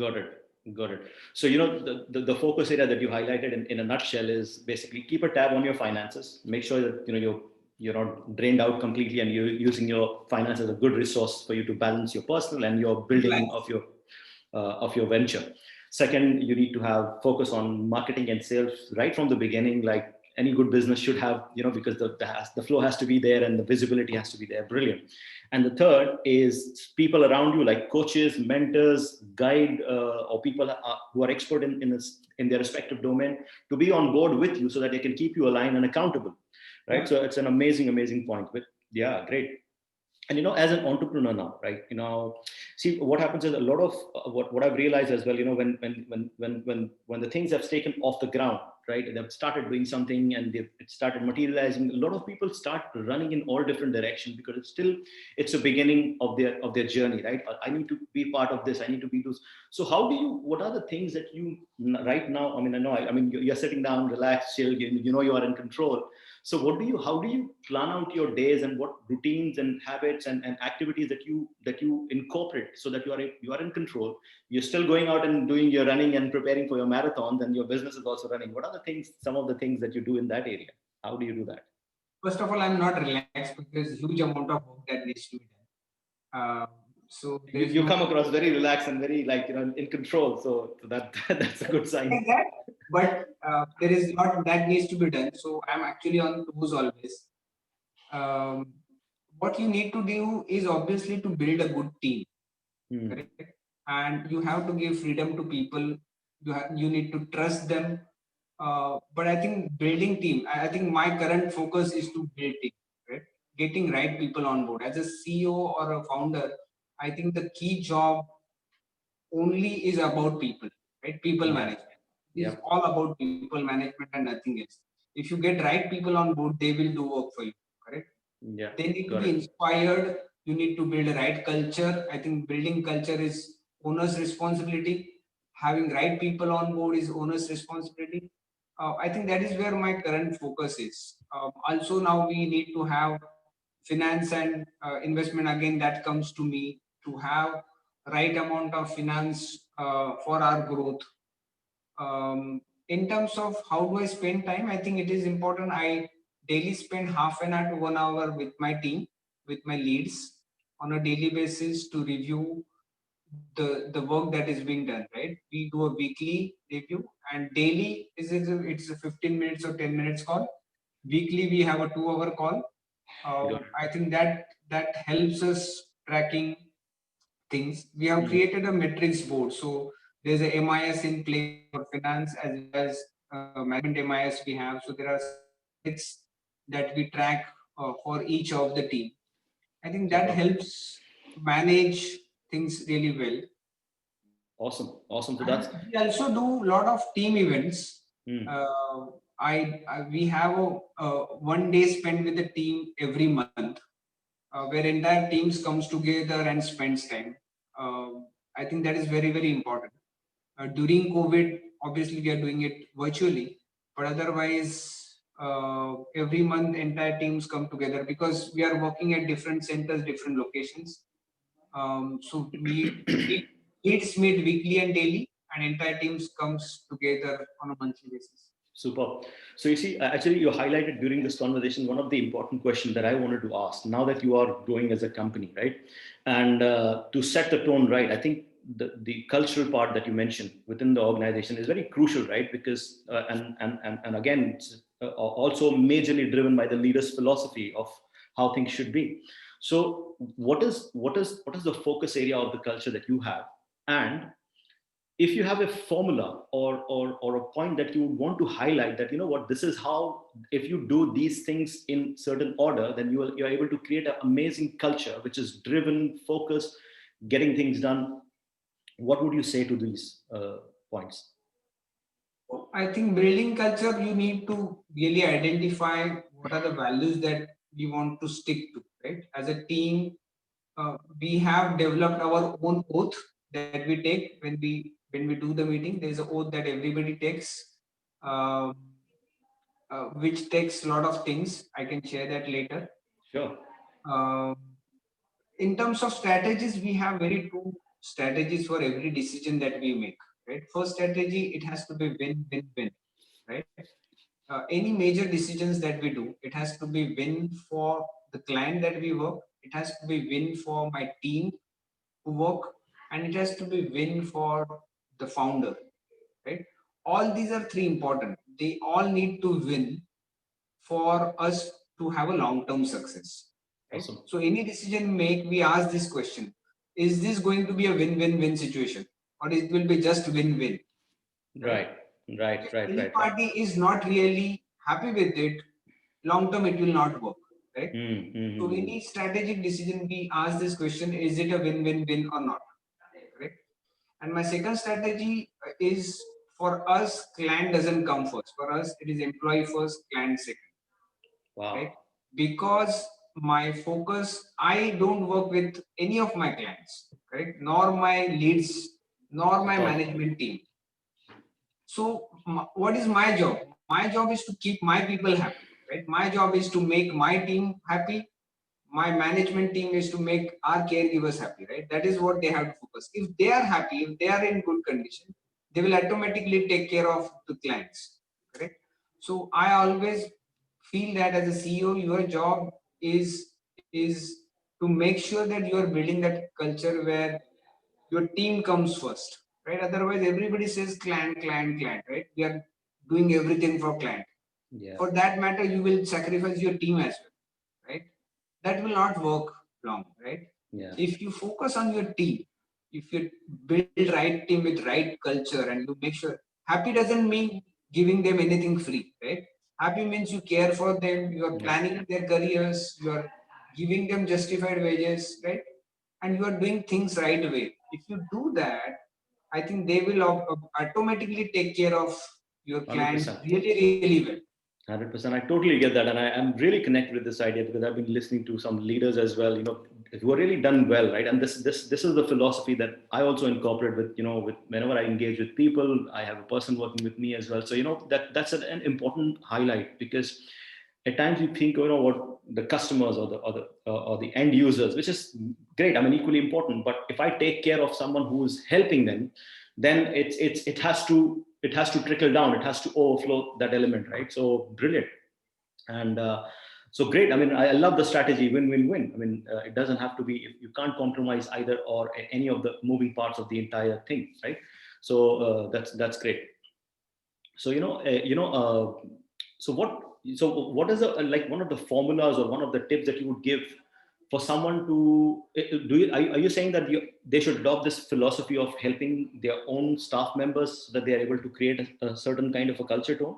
Got it. Got it. So, the focus area that you highlighted in a nutshell is basically keep a tab on your finances. Make sure that, you're not drained out completely and you're using your finance as a good resource for you to balance your personal and your building of your venture. Second, you need to have focus on marketing and sales right from the beginning. Like any good business should have, because the flow has to be there and the visibility has to be there. Brilliant. And the third is people around you, like coaches, mentors, guide, or people who are expert in their respective domain, to be on board with you so that they can keep you aligned and accountable. Right. Yeah. So it's an amazing point. But yeah, great. And as an entrepreneur now, right, see what happens is a lot of what I've realized as well, when the things have taken off the ground, right, they've started doing something and it started materializing, a lot of people start running in all different directions because it's the beginning of their journey, right? I need to be part of this, I need to be this. So what are the things that you right now, I mean, you're sitting down, relaxed, chill, you are in control. So how do you plan out your days, and what routines and habits and activities that you incorporate so that you are in control? You're still going out and doing your running and preparing for your marathons, and your business is also running. What are some of the things that you do in that area? How do you do that? First of all, I'm not relaxed because there's huge amount of work that needs to be done. So there You, is you no come across very relaxed and very, like, in control. So that that's a good sign. like that, but there is a lot that needs to be done. So I'm actually on toes always. Um, what you need to do is obviously to build a good team, Hmm. correct? And you have to give freedom to people. You need to trust them. But I think building team. I think my current focus is to build team, right? Getting right people on board. As a CEO or a founder, I think the key job only is about people, right? People Yeah. management. It is Yep. all about people management and nothing else. If you get right people on board, they will do work for you, correct? Yeah. They need to Got be it. inspired. You need to build a right culture. I think building culture is owner's responsibility. Having right people on board is owner's responsibility. I think that is where my current focus is. Also, now we need to have finance and investment. Again, that comes to me to have right amount of finance for our growth. In terms of how do I spend time, I think it is important. I daily spend half an hour to 1 hour with my team, with my leads on a daily basis to review the work that is being done. Right, we do a weekly review, and daily it's a 15 minutes or 10 minutes call. Weekly we have a 2 hour call. Got I think that helps us tracking things. We have it. created a metrics board. So there's a MIS in place for finance as well as management MIS we have. So there are metrics that we track for each of the team. I think that Super. helps manage things really well. Awesome. Awesome. So And that's. we also do a lot of team events. Hmm. Uh, we have a 1 day spent with the team every month, where entire teams comes together and spends time. I think that is very important. During COVID, obviously we are doing it virtually, but otherwise every month entire teams come together because we are working at different centers, different locations. So leads meet weekly and daily, and entire teams comes together on a monthly basis. Super. So you see, actually, you highlighted during this conversation one of the important questions that I wanted to ask. Now that you are growing as a company, right, and to set the tone right, I think the cultural part that you mentioned within the organization is very crucial, right? Because and again, it's also majorly driven by the leader's philosophy of how things should be. So what is the focus area of the culture that you have? And if you have a formula or a point that you would want to highlight, that, you know what, this is how, if you do these things in certain order, then you're able to create an amazing culture which is driven, focused, getting things done. What would you say to these points? I think building culture, you need to really identify what are the values that we want to stick to, right? As a team, we have developed our own oath that we take when we do the meeting. There is an oath that everybody takes, um, which takes a lot of things. I can share that later. Sure. Um, in terms of strategies, we have very two strategies for every decision that we make. Right. First strategy, it has to be win-win-win. Right. Any major decisions that we do, it has to be win for the client that we work. It has to be win for my team who work, and it has to be win for the founder. Right. All these are three important. They all need to win for us to have a long-term success. Right. Awesome. So any decision make, we ask this question: is this going to be a win-win-win situation, or it will be just win-win? Right. Right. If Right. any Right. Right. party is not really happy with it, long term it will not work. Right. So Mm-hmm. any strategic decision, we ask this question: is it a win-win-win or not? Correct. And my second strategy is, for us, client doesn't come first. For us, it is employee first, client second. Right? Wow. Because my focus, I don't work with any of my clients, correct? Nor my leads, nor my At all. management team. So what is my job? My job is to keep my people happy, right? My job is to make my team happy. My management team is to make our caregivers happy, right? That is what they have to focus. If they are happy, if they are in good condition, they will automatically take care of the clients, correct? So I always feel that as a CEO, your job is to make sure that you are building that culture where your team comes first, right? Otherwise, everybody says client, client, client, right? We are doing everything for client. Yeah. For that matter, you will sacrifice your team as well, right? That will not work long, right? Yeah. If you focus on your team, if you build right team with right culture, and you make sure, happy doesn't mean giving them anything free, right? Happy means you care for them, you are Yeah. planning their careers, you are giving them justified wages, right? And you are doing things right away. If you do that, I think they will automatically take care of your client 100%. really, really well. 100%. I totally get that. And I'm really connected with this idea because I've been listening to some leaders as well, who are really done well, right? And this is the philosophy that I also incorporate with, with whenever I engage with people. I have a person working with me as well. So, that's an important highlight, because at times you think, what the customers or the end users, which is great. I mean, equally important. But if I take care of someone who is helping them, then it has to trickle down. It has to overflow that element, right? So brilliant. And so great. I mean, I love the strategy, win-win-win. I mean, it doesn't have to be, you can't compromise either or any of the moving parts of the entire thing, right? So that's great. So what is like one of the formulas or one of the tips that you would give for someone to are you saying that they should adopt this philosophy of helping their own staff members, so that they are able to create a certain kind of a culture tone?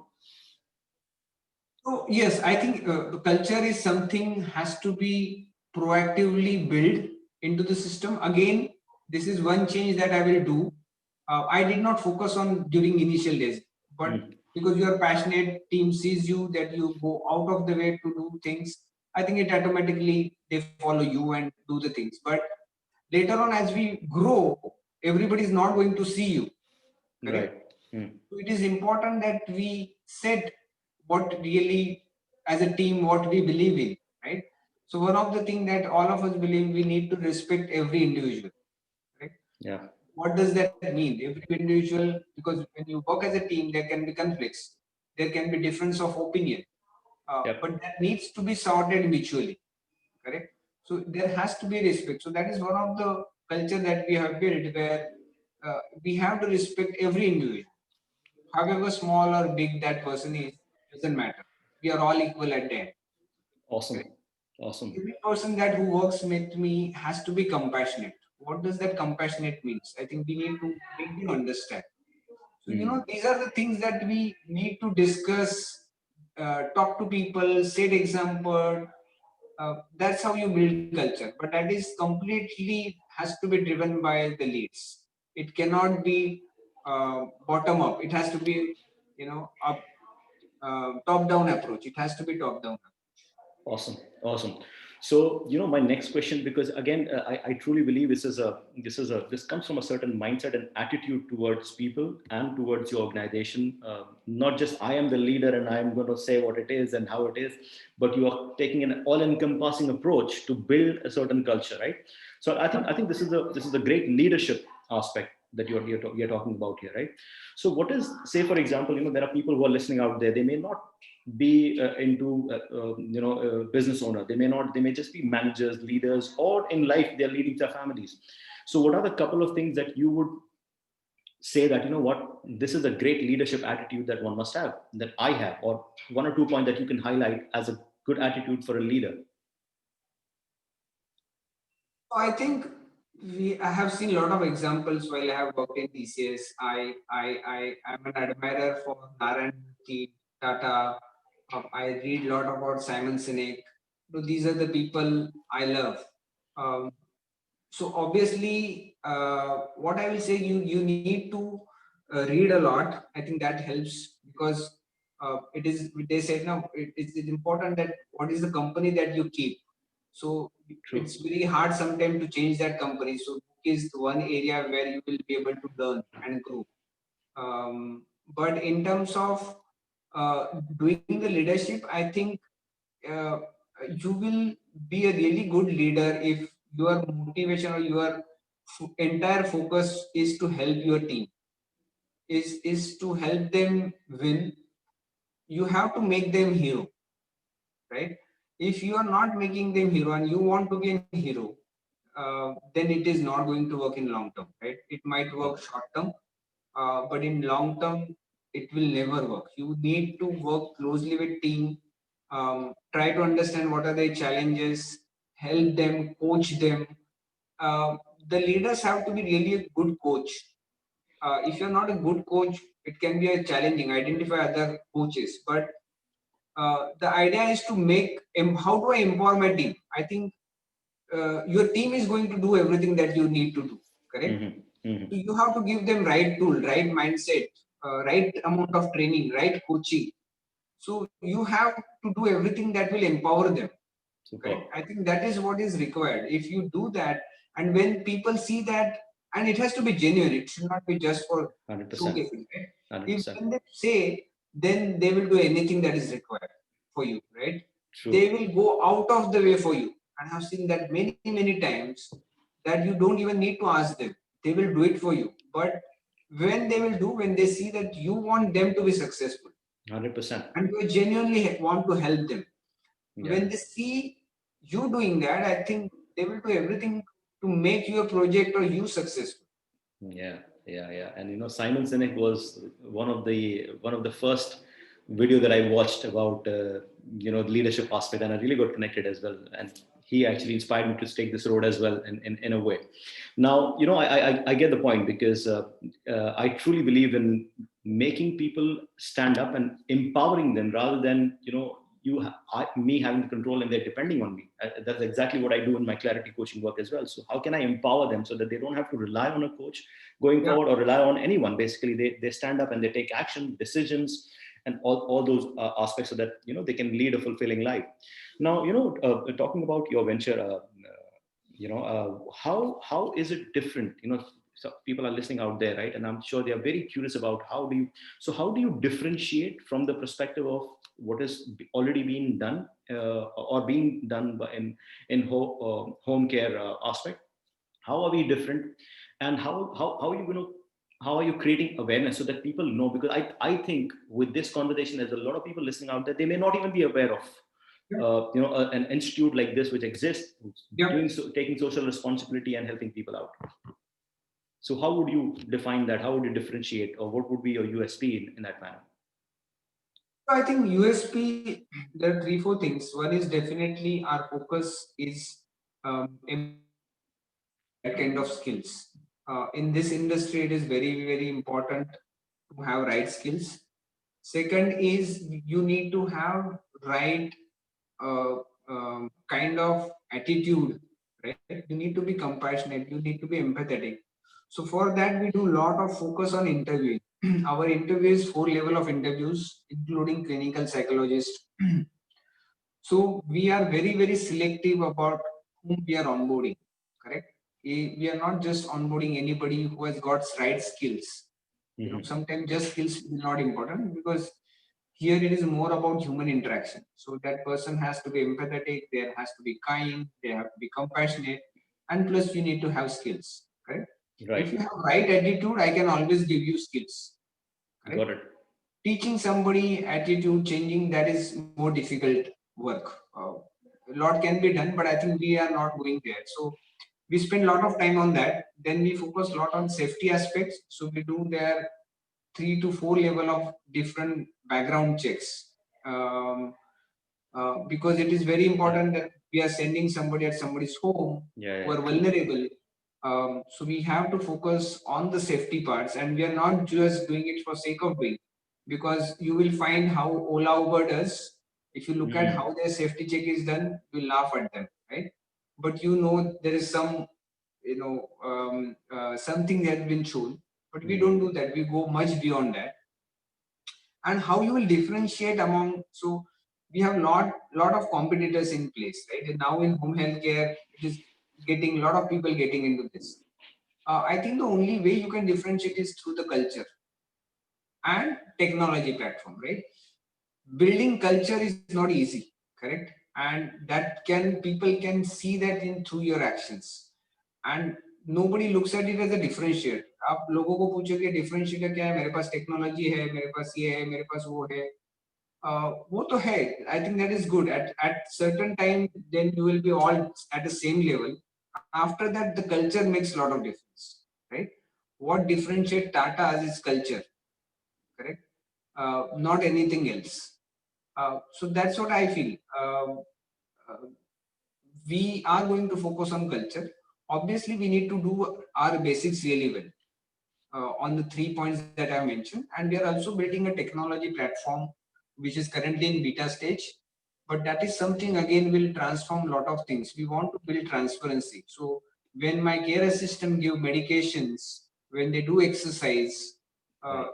So yes, I think culture is something has to be proactively built into the system. Again, this is one change that I will do. I did not focus on during initial days, but Mm. because you are passionate, team sees you that you go out of the way to do things. I think it automatically they follow you and do the things. But later on, as we grow, everybody is not going to see you. Correct. Right. Mm. So it is important that we set what really, as a team, what we believe in, right? So one of the things that all of us believe, we need to respect every individual, right? Yeah. What does that mean? Every individual, because when you work as a team, there can be conflicts, there can be difference of opinion, Yep. but that needs to be sorted mutually, correct? So there has to be respect. So that is one of the culture that we have built, where we have to respect every individual, however small or big that person is, doesn't matter. We are all equal at the end. Awesome. Right? Awesome. Every person that who works with me has to be compassionate. What does that compassionate means? I think we need to make them understand. So, these are the things that we need to discuss, talk to people, set example. That's how you build culture. But that is completely has to be driven by the leads. It cannot be bottom up. It has to be, up, top down approach. It has to be top down. Awesome, awesome. So, my next question, because again, I truly believe this comes from a certain mindset and attitude towards people and towards your organization. Not just I am the leader and I am going to say what it is and how it is, but you are taking an all-encompassing approach to build a certain culture, right? So, I think this is a great leadership aspect that you're talking about here, right? So, what is, say, for example, there are people who are listening out there. They may not be into business owner. They may just be managers, leaders, or in life they're leading their families. So what are the couple of things that you would say that, what, this is a great leadership attitude that one must have, that I have, or one or two points that you can highlight as a good attitude for a leader? I think I have seen a lot of examples while I have worked in TCS. I'm an admirer for Narayan Murthy, Tata. I read a lot about Simon Sinek. So these are the people I love. Um, so obviously, what I will say, you need to read a lot. I think that helps because it is. They said now it's important that what is the company that you keep. So True. it's very hard sometimes to change that company. So book is the one area where you will be able to learn and grow. But in terms of doing the leadership, I think uh, you will be a really good leader if your motivation or your entire focus is to help your team, is to help them win. You have to make them hero, right? If you are not making them hero and you want to be a hero, then it is not going to work in long term, right? It might work short term, but in long term, it will never work. You need to work closely with team, try to understand what are their challenges, help them, coach them. The leaders have to be really a good coach. If you're not a good coach, it can be a challenging. Identify other coaches, but the idea is to make how do I empower my team? I think your team is going to do everything that you need to do, correct? Mm-hmm. Mm-hmm. So you have to give them right tool, right mindset, right amount of training, right coaching. So you have to do everything that will empower them. Super. Correct? I think that is what is required. If you do that, and when people see that, and it has to be genuine, it should not be just for 100%. showcasing. Right? If 100%. when they say, then they will do anything that is required for you, right? True. They will go out of the way for you. And I've seen that many, many times that you don't even need to ask them. They will do it for you. But when they will do, when they see that you want them to be successful 100%. and you genuinely want to help them, Yeah. when they see you doing that, I think they will do everything to make your project or you successful. Yeah, yeah, yeah. And Simon Sinek was one of the first video that I watched about leadership aspect, and I really got connected as well. And he actually inspired me to take this road as well in a way. Now, I get the point, because I truly believe in making people stand up and empowering them, rather than me having the control and they're depending on me. That's exactly what I do in my clarity coaching work as well. So how can I empower them so that they don't have to rely on a coach going Yeah. forward, or rely on anyone? Basically, they stand up and they take action, decisions, and all those aspects, so that they can lead a fulfilling life. Now, talking about your venture, how is it different? So people are listening out there, right? And I'm sure they are very curious about how do you differentiate from the perspective of what is already being done, or being done in home care aspect? How are we different, and how are you going to how are you creating awareness so that people know? Because I think with this conversation, there's a lot of people listening out there, they may not even be aware of an institute like this which exists, Yeah. taking social responsibility and helping people out. So how would you define that? How would you differentiate, or what would be your USP in that manner? I think USP, there are three, four things. One is definitely our focus is that kind of skills. In this industry, it is very, very important to have right skills. Second is you need to have right uh, kind of attitude, right? You need to be compassionate, you need to be empathetic. So for that, we do a lot of focus on interviewing. Our interviews, 4 level of interviews, including clinical psychologist. So we are very, very selective about whom we are onboarding, correct? We are not just onboarding anybody who has got right skills. Sometimes just skills is not important, because here it is more about human interaction. So that person has to be empathetic, there has to be kind, they have to be compassionate, and plus you need to have skills, correct? If you have right attitude, I can always give you skills, correct? Got it. Teaching somebody attitude changing, that is more difficult work. A lot can be done, but I think we are not going there. So we spend a lot of time on that. Then we focus a lot on safety aspects. So we do their 3 to 4 level of different background checks, because it is very important that we are sending somebody at somebody's home who are vulnerable. So we have to focus on the safety parts, and we are not just doing it for sake of doing, because you will find how Ola Uber does. If you look at how their safety check is done, you laugh at them, right? But there is some, something that has been shown, but we don't do that. We go much beyond that. And how you will differentiate among, so we have lot of competitors in place, right? And now in home healthcare, it is getting a lot of people getting into this. I think the only way you can differentiate is through the culture and technology platform, right? Building culture is not easy, correct? And that people can see that in through your actions. And nobody looks at it as a differentiator. आप लोगों को पूछोगे differentiator क्या है? मेरे पास technology है, मेरे पास ये है, मेरे पास वो है. वो तो है. I think that is good. At certain time, then you will be all at the same level. After that, the culture makes a lot of difference, right? What differentiates Tata is culture, correct? Not anything else. So that's what I feel. We are going to focus on culture. Obviously, we need to do our basics really well on the 3 points that I mentioned. And we are also building a technology platform, which is currently in beta stage. But that is something, again, will transform a lot of things. We want to build transparency. So when my care assistant give medications, when they do exercise,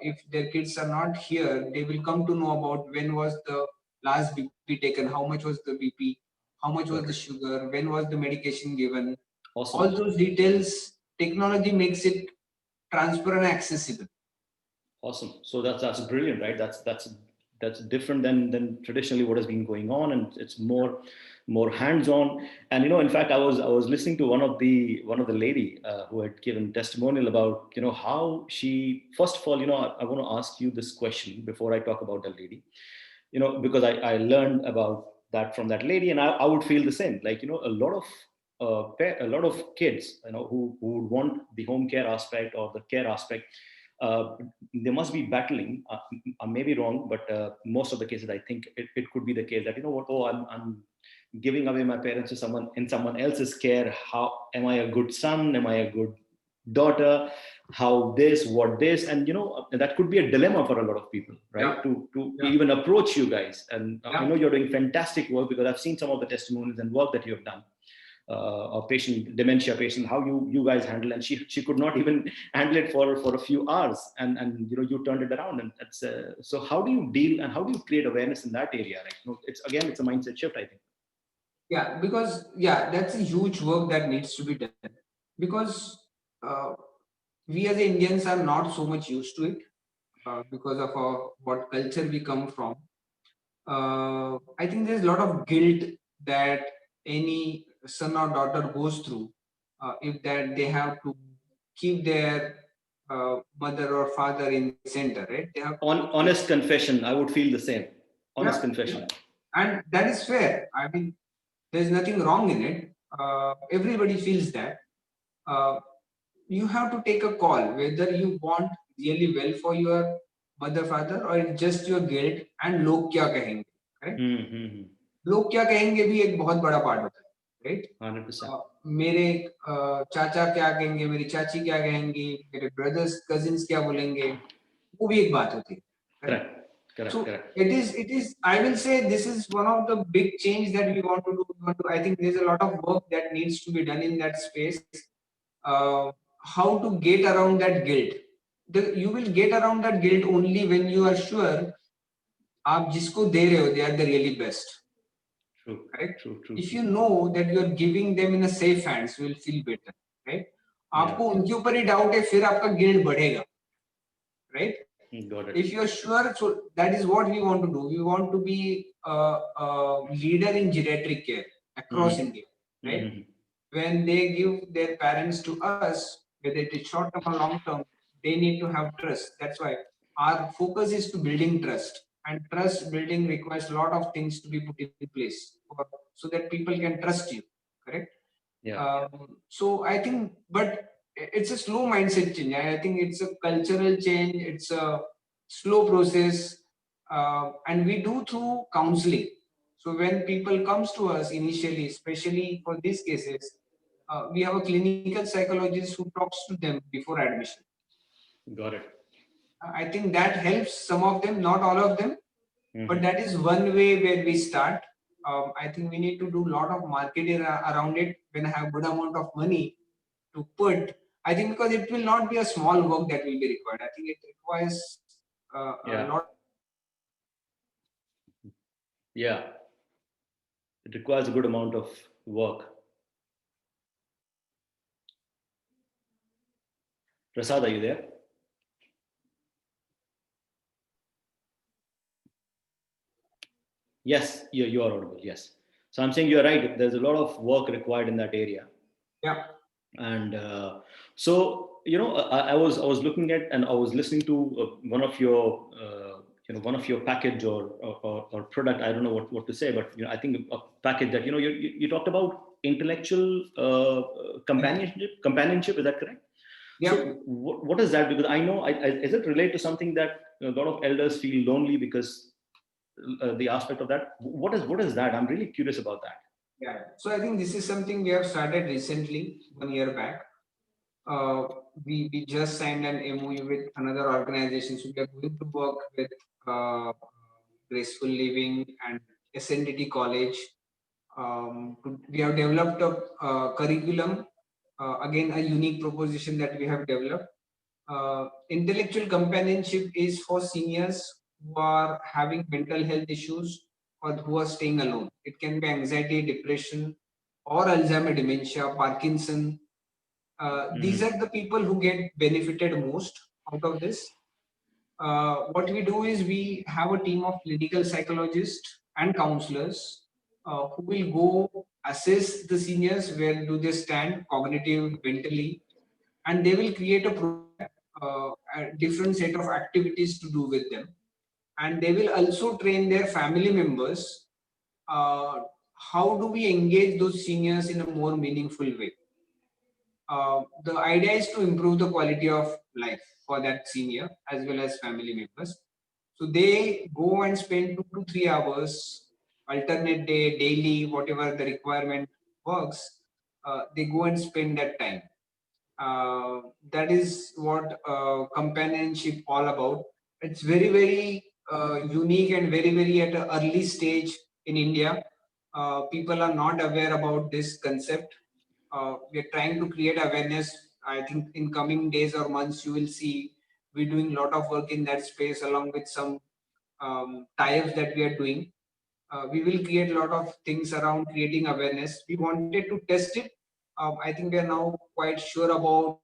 if their kids are not here, they will come to know about when was the last BP taken, how much was the BP, how much was the sugar, when was the medication given. Awesome. All those details, technology makes it transparent and accessible. Awesome. So that's brilliant, right? That's different than traditionally what has been going on, and it's more hands-on. And in fact, I was listening to one of the lady who had given testimonial about how she, first of all, I want to ask you this question before I talk about the lady, because I learned about that from that lady, and I would feel the same. Like a lot of kids, who would want the home care aspect or the care aspect. They must be battling. I may be wrong, but most of the cases, I think it could be the case that I'm giving away my parents to someone in someone else's care. How am I a good son? Am I a good daughter? How this, what this, and that could be a dilemma for a lot of people, right? To even approach you guys. And I know you're doing fantastic work, because I've seen some of the testimonies and work that you have done. A dementia patient, how you guys handle, and she could not even handle it for a few hours, and you turned it around, and that's so how do you deal and how do you create awareness in that area, right? It's a mindset shift, I think. Yeah, because that's a huge work that needs to be done, because we as Indians are not so much used to it, because of what culture we come from. I think there's a lot of guilt that any son or daughter goes through, if that they have to keep their mother or father in center, right? They have honest confession. I would feel the same. Honest confession. And that is fair. I mean, there's nothing wrong in it. Everybody feels that. you have to take a call whether you want really well for your mother, father, or it's just your guilt and log kya kahenge, correct? Mm-hmm. लोग क्या कहेंगे भी एक बहुत बड़ा part होता है, right? 100%. मेरे चाचा क्या कहेंगे, मेरी चाची क्या कहेंगी, मेरे ब्रदर्स कजिन्स क्या बोलेंगे, वो भी एक बात होती है, Correct. correct? Correct. So Correct. it is I will say this is one of the big change that we want to do. I think there's a lot of work that needs to be done in that space. How to get around that guilt. You will get around that guilt only when you are sure आप जिसको दे रहे हो they are the really best. True. Right? True. True. If you know that you're giving them in a safe hands, you will feel better, right? आपको उनके ऊपर ही doubt है, फिर आपका गिल्ट बढ़ेगा, right? Got it. If you're sure, so that is what we want to do. We want to be a leader in geriatric care across India, right? When they give their parents to us, whether it is short term or long term, they need to have trust. That's why our focus is to building trust, and trust building requires a lot of things to be put in place so that people can trust you, correct? Yeah. So I think, but it's a slow mindset change. I think it's a cultural change. It's a slow process, and we do through counseling. So when people comes to us initially, especially for these cases, we have a clinical psychologist who talks to them before admission. Got it. I think that helps some of them, not all of them, but that is one way where we start. I think we need to do a lot of marketing around it when I have good amount of money to put. I think because it will not be a small work that will be required. I think it requires a lot. Yeah. It requires a good amount of work. Prasad, are you there? Yes, you are audible. Yes. So I'm saying you're right. There's a lot of work required in that area. Yeah. And so I was looking at and I was listening to one of your one of your package or product. I don't know what to say, but I think a package that you talked about intellectual companionship. Is that correct? Yeah. So what is that? Because I know, is it related to something that a lot of elders feel lonely because the aspect of that? What is that? I'm really curious about that. Yeah. So I think this is something we have started recently, 1 year back. We just signed an MOU with another organization. So we are going to work with Graceful Living and SNDT College. We have developed a curriculum, again a unique proposition that we have developed. Intellectual companionship is for seniors who are having mental health issues or who are staying alone. It can be anxiety, depression, or Alzheimer dementia, Parkinson. These are the people who get benefited most out of this. What we do is we have a team of clinical psychologists and counselors who will go assess the seniors, where do they stand cognitive, mentally, and they will create a different set of activities to do with them. And they will also train their family members. How do we engage those seniors in a more meaningful way? The idea is to improve the quality of life for that senior as well as family members. So they go and spend 2 to 3 hours, alternate day, daily, whatever the requirement works. They go and spend that time. That is what companionship all about. It's very, very unique and very, very at an early stage in India. People are not aware about this concept. We are trying to create awareness. I think in coming days or months, you will see we're doing a lot of work in that space along with some tie-ups that we are doing. We will create a lot of things around creating awareness. We wanted to test it. I think we are now quite sure about.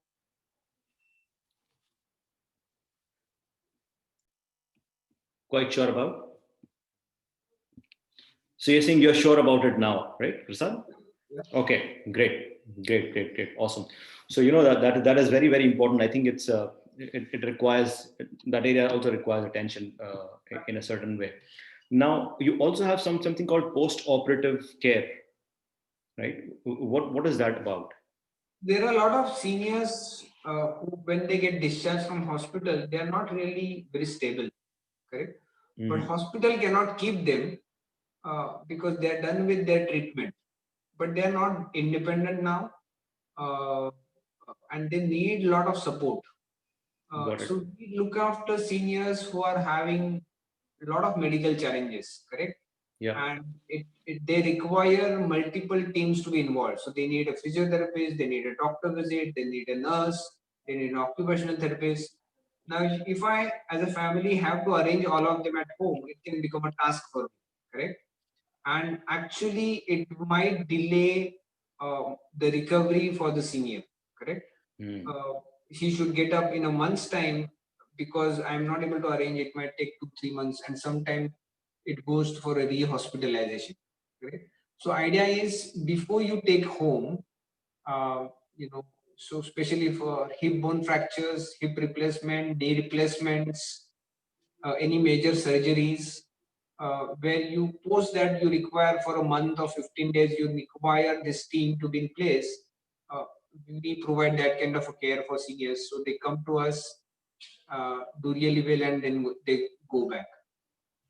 Quite sure about? So you're saying you're sure about it now, right, Prasad? Yeah. Okay, great, awesome. So that is very, very important. I think it requires, that area also requires attention in a certain way. Now you also have something called post-operative care, right? What is that about? There are a lot of seniors when they get discharged from hospital, they are not really very stable, correct? But hospital cannot keep them because they are done with their treatment, but they are not independent now, uh, and they need a lot of support. Got it. So we look after seniors who are having a lot of medical challenges, correct? Yeah. And they require multiple teams to be involved. So they need a physiotherapist, they need a doctor visit, they need a nurse, they need an occupational therapist. Now, if I, as a family, have to arrange all of them at home, it can become a task for me, correct? And actually, it might delay the recovery for the senior, correct? He should get up in a month's time because I'm not able to arrange. It might take 2-3 months, and sometimes it goes for a re-hospitalization. Right? So idea is before you take home, uh, so especially for hip bone fractures, hip replacement, knee replacements, any major surgeries, where you post that you require for a month or 15 days, you require this team to be in place. Uh, we provide that kind of a care for seniors. So they come to us, do really well, and then they go back.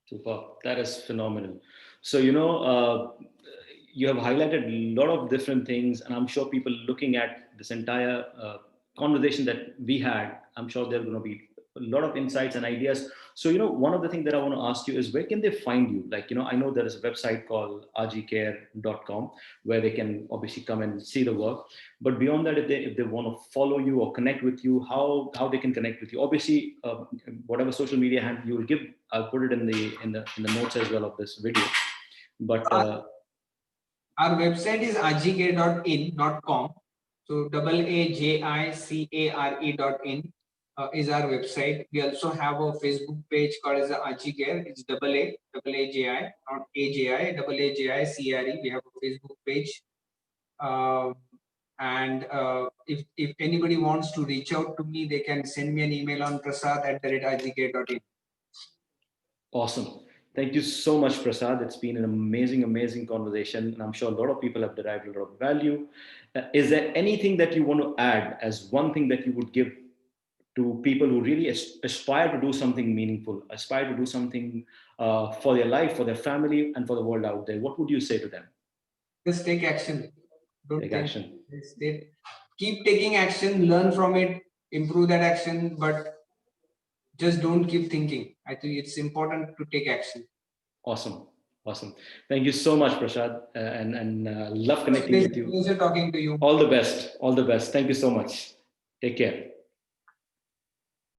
Super. That is phenomenal. So, you have highlighted a lot of different things, and I'm sure people looking at this entire conversation that we had, I'm sure there are going to be a lot of insights and ideas. So, one of the things that I want to ask you is where can they find you? Like, I know there is a website called rgcare.com where they can obviously come and see the work. But beyond that, if they want to follow you or connect with you, how they can connect with you? Obviously, whatever social media handle you will give, I'll put it in the notes as well of this video. But our website is rgcare.in, not com. So AAJICARE.in is our website. We also have a Facebook page called as rgcare. It's AAJI, not AJI, AAJICRE. We have a Facebook page. And if anybody wants to reach out to me, they can send me an email on prasad@rgcare.in. awesome. Thank you so much, Prasad. It's been an amazing conversation, and I'm sure a lot of people have derived a lot of value. Is there anything that you want to add as one thing that you would give to people who really aspire to do something meaningful, aspire to do something for their life, for their family, and for the world out there? What would you say to them? Just take action. Don't Take think. action. Keep taking action, learn from it, improve that action, but just don't keep thinking. I think it's important to take action. Awesome. Thank you so much, Prasad, and love connecting with you. Pleasure talking to you. All the best. Thank you so much. Take care.